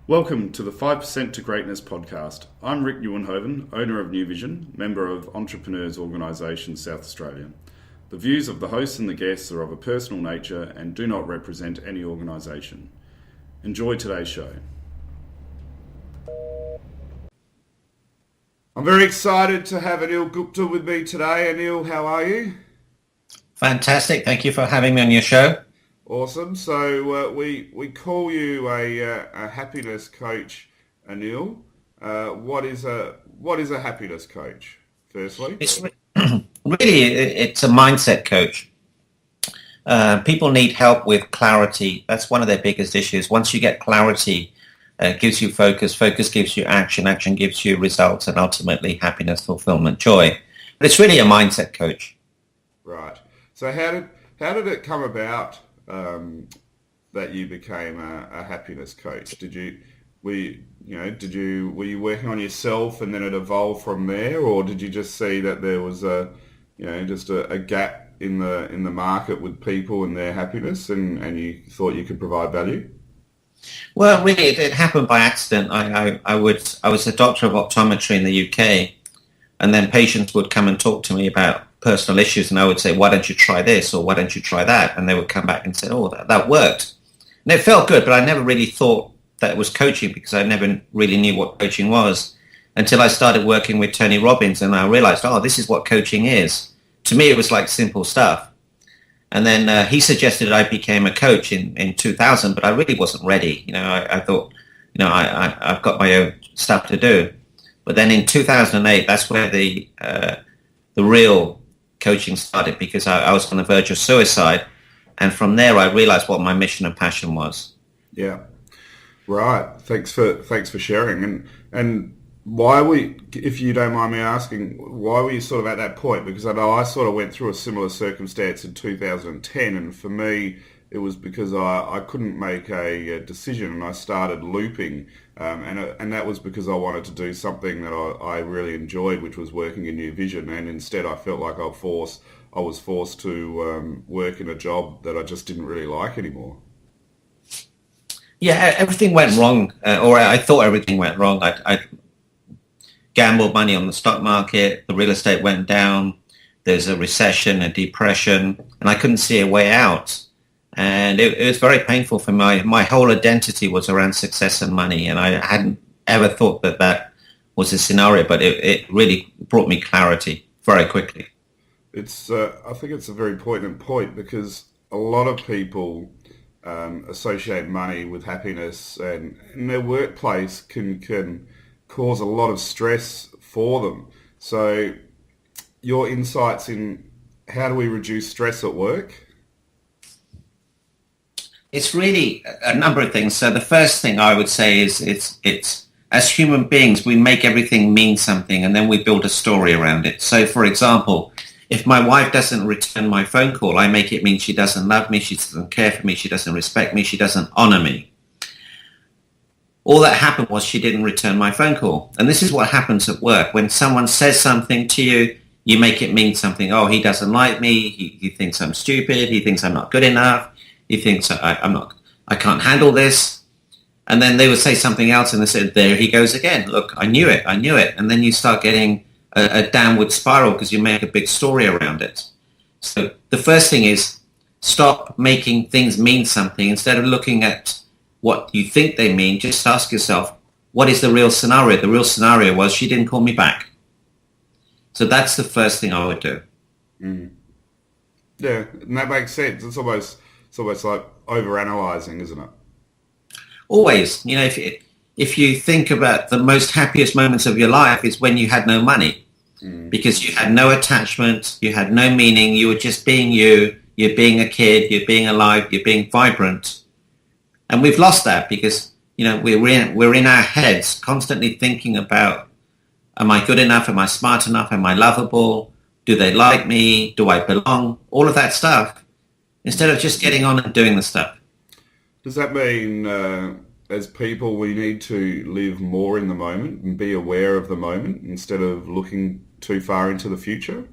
Welcome to the 5% to Greatness podcast. I'm Rick Neuenhoven, owner of New Vision, member of Entrepreneurs Organisation South Australia. The views of the hosts and the guests are of a personal nature and do not represent any organisation. Enjoy today's show. I'm very excited to have Anil Gupta with me today. Anil, how are you? Fantastic. Thank you for having me on your show. Awesome. So we call you a happiness coach, Anil. What is a happiness coach? Firstly, It's it's a mindset coach. People need help with clarity. That's one of their biggest issues. Once you get clarity, it gives you focus. Focus gives you action. Action gives you results, and ultimately happiness, fulfillment, joy. But it's really a mindset coach. Right. So how did it come about? That you became a happiness coach? Were you working on yourself and then it evolved from there, or did you just see that there was a gap in the market with people and their happiness, and you thought you could provide value? Well, really, it happened by accident. I was a doctor of optometry in the UK, and then patients would come and talk to me about personal issues, and I would say, why don't you try this, or why don't you try that? And they would come back and say, oh, that worked. And it felt good, but I never really thought that it was coaching, because I never really knew what coaching was until I started working with Tony Robbins, and I realized, oh, this is what coaching is. To me, it was like simple stuff. And then he suggested I became a coach in 2000, but I really wasn't ready. I thought, I've got my own stuff to do. But then in 2008, that's where the real coaching started, because I was on the verge of suicide, and from there I realized what my mission and passion was. Yeah, right. Thanks for sharing. And why if you don't mind me asking, why were you sort of at that point? Because I know I sort of went through a similar circumstance in 2010, and for me it was because I couldn't make a decision, and I started looping, and that was because I wanted to do something that I really enjoyed, which was working in New Vision, and instead I felt like I was forced to work in a job that I just didn't really like anymore. Yeah, everything went wrong, or I thought everything went wrong. I gambled money on the stock market, the real estate went down, there's a recession, a depression, and I couldn't see a way out. And it was very painful for me. My whole identity was around success and money, and I hadn't ever thought that was a scenario, but it really brought me clarity very quickly. I think it's a very poignant point, because a lot of people associate money with happiness, and in their workplace can cause a lot of stress for them. So your insights in how do we reduce stress at work? It's really a number of things. So the first thing I would say is it's as human beings, we make everything mean something, and then we build a story around it. So for example, if my wife doesn't return my phone call, I make it mean she doesn't love me, she doesn't care for me, she doesn't respect me, she doesn't honor me. All that happened was she didn't return my phone call. And this is what happens at work. When someone says something to you, you make it mean something. Oh, he doesn't like me, he thinks I'm stupid, he thinks I'm not good enough, he thinks I can't handle this. And then they would say something else, and they said, there he goes again. Look, I knew it. And then you start getting a downward spiral, because you make a big story around it. So the first thing is stop making things mean something. Instead of looking at what you think they mean, just ask yourself, what is the real scenario? The real scenario was she didn't call me back. So that's the first thing I would do. Mm. Yeah, and that makes sense. It's almost like overanalyzing, isn't it? Always. If you think about the most happiest moments of your life is when you had no money, because you had no attachment, you had no meaning, you were just being you're being a kid, you're being alive, you're being vibrant. And we've lost that because, we're in our heads constantly thinking about, am I good enough? Am I smart enough? Am I lovable? Do they like me? Do I belong? All of that stuff, instead of just getting on and doing the stuff. Does that mean as people we need to live more in the moment and be aware of the moment instead of looking too far into the future?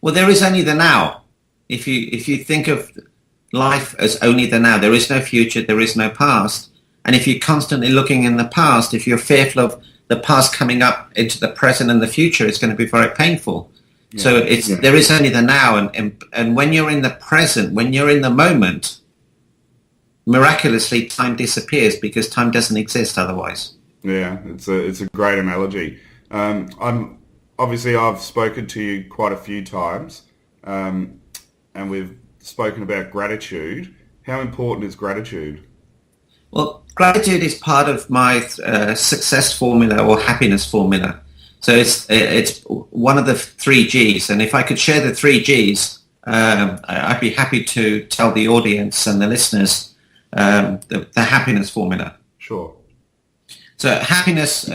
Well, there is only the now. If you think of life as only the now, there is no future, there is no past, And if you're constantly looking in the past, if you're fearful of the past coming up into the present and the future, it's going to be very painful. Yeah. So there is only the now, and when you're in the present, when you're in the moment, miraculously time disappears because time doesn't exist otherwise. Yeah, it's a great analogy. I've spoken to you quite a few times, and we've spoken about gratitude. How important is gratitude? Well, gratitude is part of my success formula or happiness formula. So it's one of the 3 Gs. And if I could share the 3 Gs, I'd be happy to tell the audience and the listeners the happiness formula. Sure. So happiness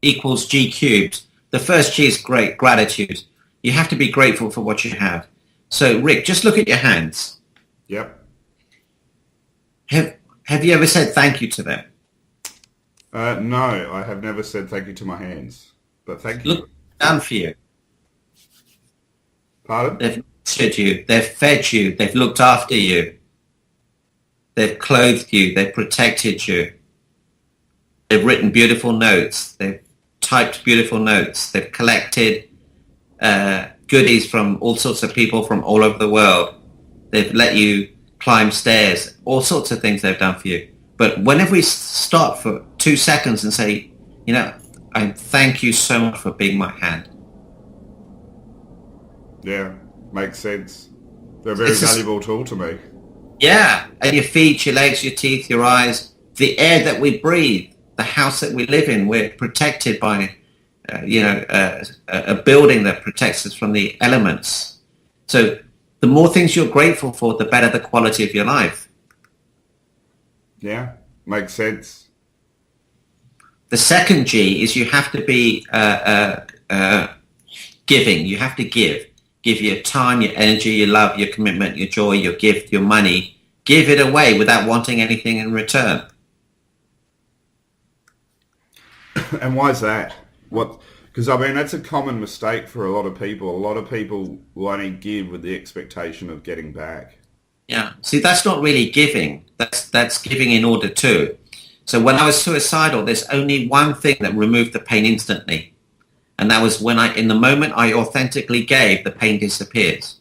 equals G cubed. The first G is gratitude. You have to be grateful for what you have. So, Rick, just look at your hands. Yep. Have you ever said thank you to them? No, I have never said thank you to my hands, but thank you. Look, done for you. Pardon? They've nurtured you, they've fed you, they've looked after you, they've clothed you, they've protected you, they've written beautiful notes, they've typed beautiful notes, they've collected goodies from all sorts of people from all over the world, they've let you climb stairs, all sorts of things they've done for you. But whenever we stop for 2 seconds and say, I thank you so much for being my hand. Yeah, makes sense. They're a very valuable tool to me. Yeah, and your feet, your legs, your teeth, your eyes, the air that we breathe, the house that we live in, we're protected by, a building that protects us from the elements. So the more things you're grateful for, the better the quality of your life. Yeah, makes sense. The second G is you have to be giving. You have to give. Give your time, your energy, your love, your commitment, your joy, your gift, your money. Give it away without wanting anything in return. And why is that? Because that's a common mistake for a lot of people. A lot of people will only give with the expectation of getting back. Yeah. See, that's not really giving. That's giving in order to. So when I was suicidal, there's only one thing that removed the pain instantly. And that was when in the moment I authentically gave, the pain disappears.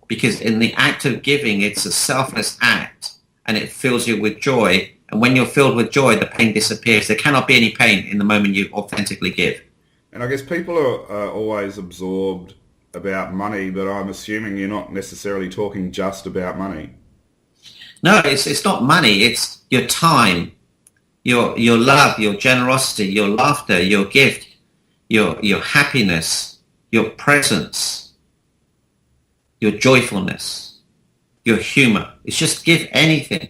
Because in the act of giving, it's a selfless act and it fills you with joy. And when you're filled with joy, the pain disappears. There cannot be any pain in the moment you authentically give. And I guess people are always absorbed about money, but I'm assuming you're not necessarily talking just about money. No, it's not money. It's your time, your love, your generosity, your laughter, your gift, your happiness, your presence, your joyfulness, your humor. It's just give anything.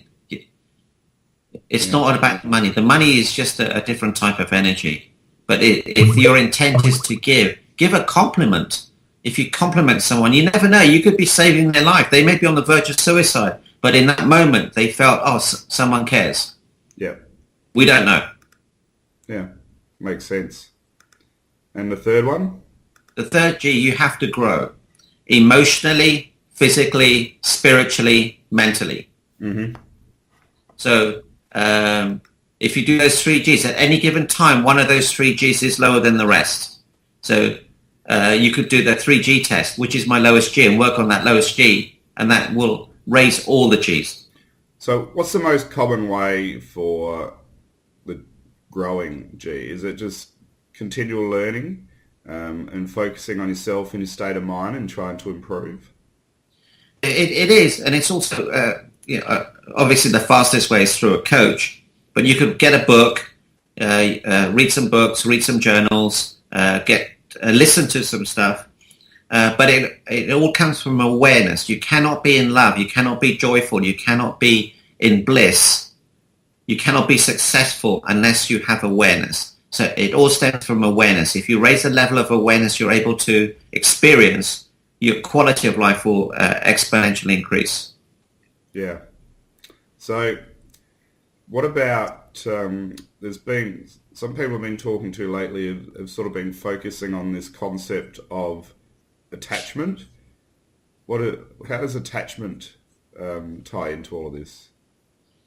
It's not about money. The money is just a different type of energy. But if your intent is to give a compliment. If you compliment someone, you never know. You could be saving their life. They may be on the verge of suicide. But in that moment, they felt, someone cares. Yeah. We don't know. Yeah, makes sense. And the third one? The third G, you have to grow. Emotionally, physically, spiritually, mentally. Mm-hmm. So if you do those 3 Gs, at any given time, one of those 3 Gs is lower than the rest. So you could do the 3G test, which is my lowest G, and work on that lowest G, and that will raise all the Gs. So what's the most common way for the growing G? Is it just continual learning and focusing on yourself and your state of mind and trying to improve? It is, and it's also, obviously the fastest way is through a coach, but you could get a book, read some books, read some journals, listen to some stuff, but it all comes from awareness. You cannot be in love, you cannot be joyful, you cannot be in bliss, you cannot be successful unless you have awareness. So it all stems from awareness. If you raise the level of awareness you're able to experience, your quality of life will exponentially increase. Yeah. So what about, there's been, some people have been talking to lately have sort of been focusing on this concept of attachment. How does attachment tie into all of this?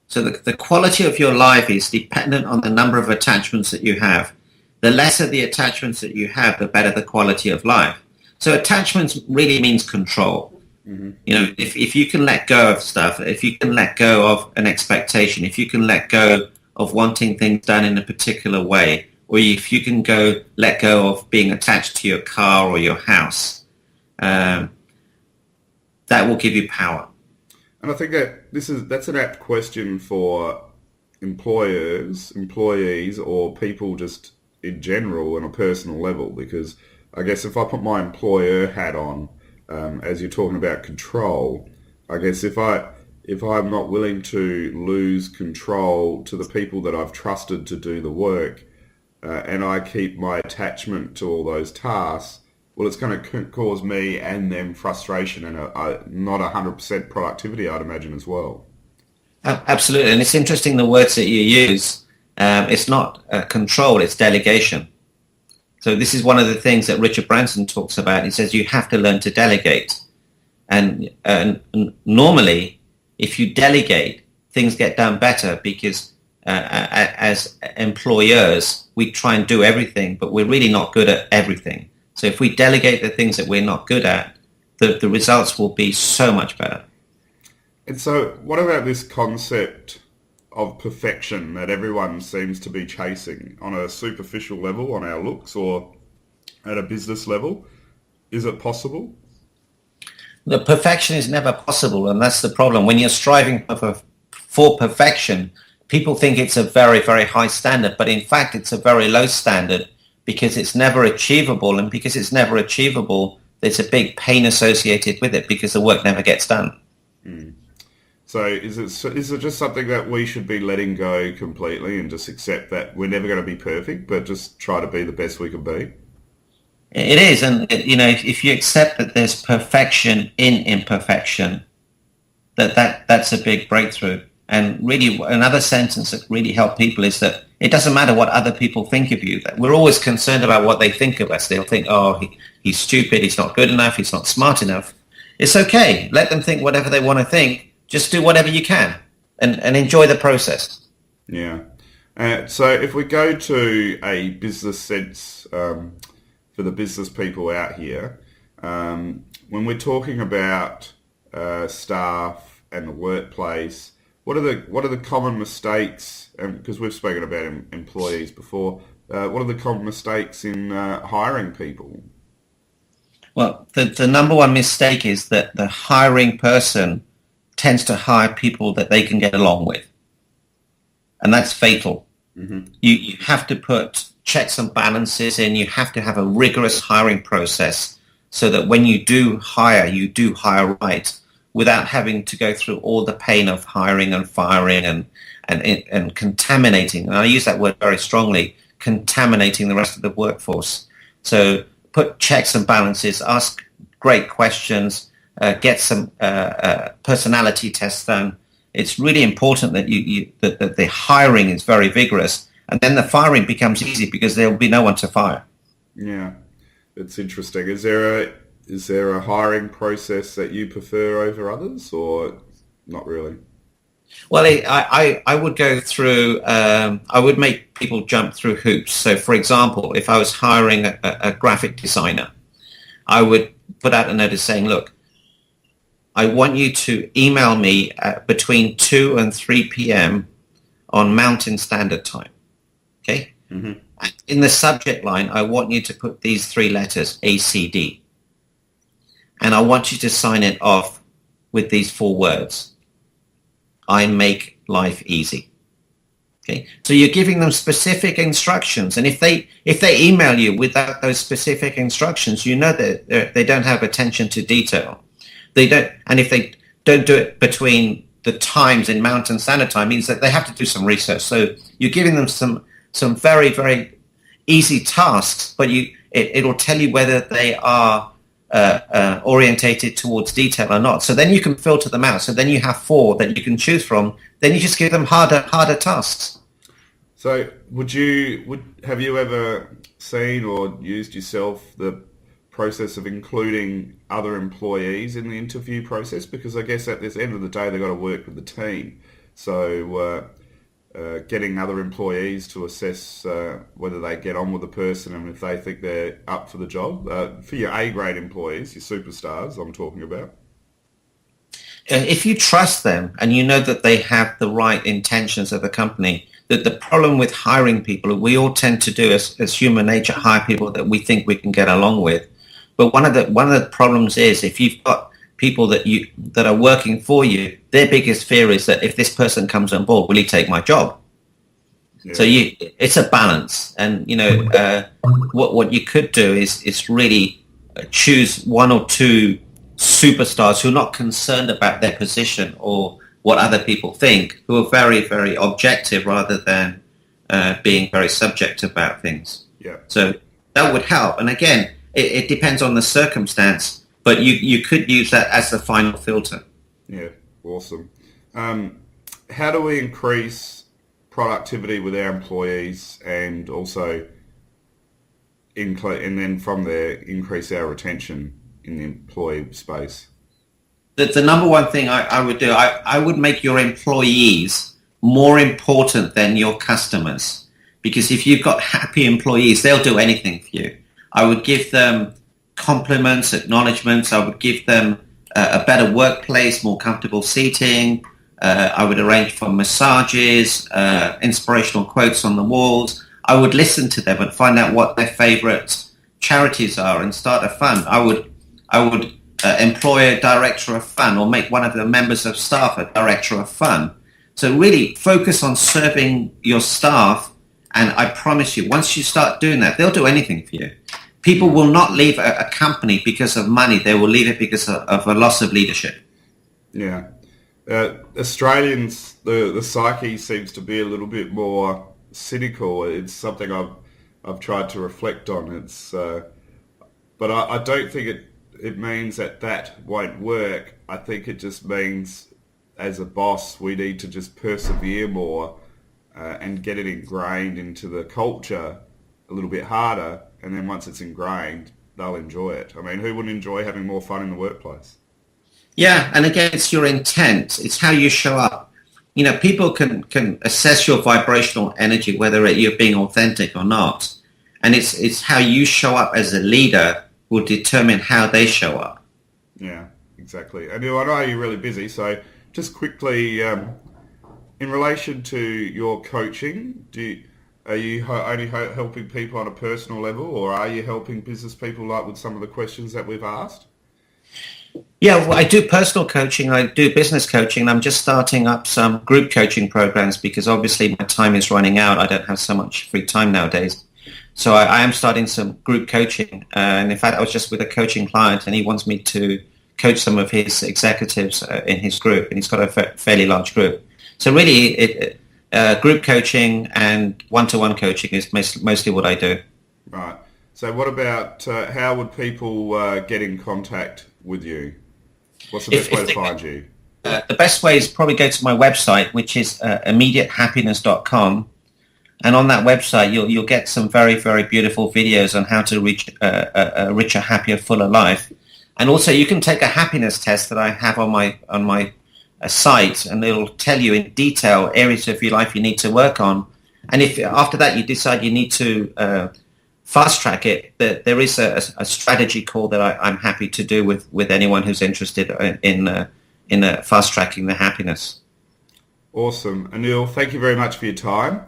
So the quality of your life is dependent on the number of attachments that you have. The lesser the attachments that you have, the better the quality of life. So attachments really means control. Mm-hmm. You know, if you can let go of stuff, if you can let go of an expectation, if you can let go of wanting things done in a particular way, or if you can let go of being attached to your car or your house, that will give you power. And I think that that's an apt question for employers, employees, or people just in general on a personal level, because I guess if I put my employer hat on, as you're talking about control, I guess if I'm not willing to lose control to the people that I've trusted to do the work, and I keep my attachment to all those tasks, well, it's going to cause me and them frustration and not 100% productivity, I'd imagine, as well. Absolutely. And it's interesting the words that you use. It's not control, it's delegation. So this is one of the things that Richard Branson talks about. He says you have to learn to delegate. And normally, if you delegate, things get done better because as employers, we try and do everything, but we're really not good at everything. So if we delegate the things that we're not good at, the results will be so much better. And so what about this concept of perfection that everyone seems to be chasing on a superficial level, on our looks, or at a business level? Is it possible? The perfection is never possible, and that's the problem. When you're striving for perfection, people think it's a very, very high standard, but in fact it's a very low standard because it's never achievable, and because it's never achievable, there's a big pain associated with it because the work never gets done. Mm. So is it just something that we should be letting go completely and just accept that we're never going to be perfect, but just try to be the best we can be? It is, and you know, if you accept that there's perfection in imperfection, that's a big breakthrough. And really, another sentence that really helped people is that it doesn't matter what other people think of you. That we're always concerned about what they think of us. They'll think, oh, he's stupid, he's not good enough, he's not smart enough. It's okay. Let them think whatever they want to think. Just do whatever you can and enjoy the process. Yeah. So if we go to a business sense for the business people out here, when we're talking about staff and the workplace, what are the common mistakes? Because we've spoken about employees before. What are the common mistakes in hiring people? Well, the number one mistake is that the hiring person tends to hire people that they can get along with. And that's fatal. Mm-hmm. You have to put checks and balances in. You have to have a rigorous hiring process so that when you do hire right without having to go through all the pain of hiring and firing and contaminating. And I use that word very strongly, contaminating the rest of the workforce. So put checks and balances, ask great questions, get some personality tests done. It's really important that that the hiring is very vigorous, and then the firing becomes easy because there will be no one to fire. Yeah, it's interesting. Is there a hiring process that you prefer over others, or not really? Well, I would go through. I would make people jump through hoops. So, for example, if I was hiring a graphic designer, I would put out a notice saying, "Look, I want you to email me between 2 and 3 p.m. on Mountain Standard Time." Okay? Mm-hmm. And in the subject line, I want you to put these 3 letters, ACD. And I want you to sign it off with these 4 words. I make life easy. Okay? So you're giving them specific instructions. And if they email you without those specific instructions, you know that they don't have attention to detail. They don't, and if they don't do it between the times in Mountain Standard Time, means that they have to do some research. So you're giving them some very, very easy tasks, but it'll tell you whether they are orientated towards detail or not. So then you can filter them out. So then you have 4 that you can choose from. Then you just give them harder tasks. So have you ever seen or used yourself the process of including other employees in the interview process? Because I guess at this end of the day, they've got to work with the team. So getting other employees to assess whether they get on with the person and if they think they're up for the job. For your A-grade employees, your superstars I'm talking about. If you trust them and you know that they have the right intentions of the company, that the problem with hiring people, we all tend to do as human nature, hire people that we think we can get along with. But one of the problems is if you've got people that are working for you, their biggest fear is that if this person comes on board, will he take my job? Yeah. So it's a balance, and what you could do is really choose one or two superstars who are not concerned about their position or what other people think, who are very, very objective rather than being very subjective about things. Yeah. So that would help. And again, it depends on the circumstance, but you could use that as the final filter. Yeah, awesome. How do we increase productivity with our employees and also and then from there increase our retention in the employee space? The number one thing I would do, I would make your employees more important than your customers. Because if you've got happy employees, they'll do anything for you. I would give them compliments, acknowledgements. I would give them a better workplace, more comfortable seating. I would arrange for massages, inspirational quotes on the walls. I would listen to them and find out what their favorite charities are and start a fund. I would employ a director of fun or make one of the members of staff a director of fun. So really focus on serving your staff, and I promise you, once you start doing that, they'll do anything for you. People will not leave a company because of money. They will leave it because of a loss of leadership. Yeah. Australians, the psyche seems to be a little bit more cynical. It's something I've tried to reflect on. But I don't think it means that won't work. I think it just means as a boss we need to just persevere more and get it ingrained into the culture a little bit harder, and then once it's ingrained they'll enjoy it. I mean, who wouldn't enjoy having more fun in the workplace? Yeah, and again, it's your intent. It's how you show up. People can assess your vibrational energy, whether you're being authentic or not, and it's how you show up as a leader will determine how they show up. Yeah, exactly. And I know you're really busy, so just quickly, in relation to your coaching, are you only helping people on a personal level, or are you helping business people like with some of the questions that we've asked? Yeah, well, I do personal coaching, I do business coaching, and I'm just starting up some group coaching programs because obviously my time is running out. I don't have so much free time nowadays. So I am starting some group coaching, and in fact, I was just with a coaching client, and he wants me to coach some of his executives in his group, and he's got a fairly large group. So really, group coaching and one-to-one coaching is mostly what I do. Right. So what about how would people get in contact with you? What's the best way to find you? The best way is probably go to my website, which is immediatehappiness.com. And on that website, you'll get some very, very beautiful videos on how to reach a richer, happier, fuller life. And also, you can take a happiness test that I have on my site, and it'll tell you in detail areas of your life you need to work on. And if after that you decide you need to fast track it, there is a strategy call that I'm happy to do with anyone who's interested in fast tracking the happiness. Awesome, Anil. Thank you very much for your time.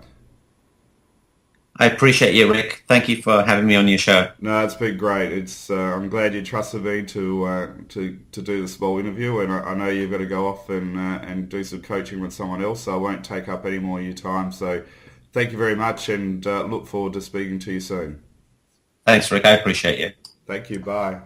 I appreciate you, Rick. Thank you for having me on your show. No, it's been great. I'm glad you trusted me to do the small interview, and I know you've got to go off and do some coaching with someone else, so I won't take up any more of your time. So thank you very much, and look forward to speaking to you soon. Thanks, Rick. I appreciate you. Thank you. Bye.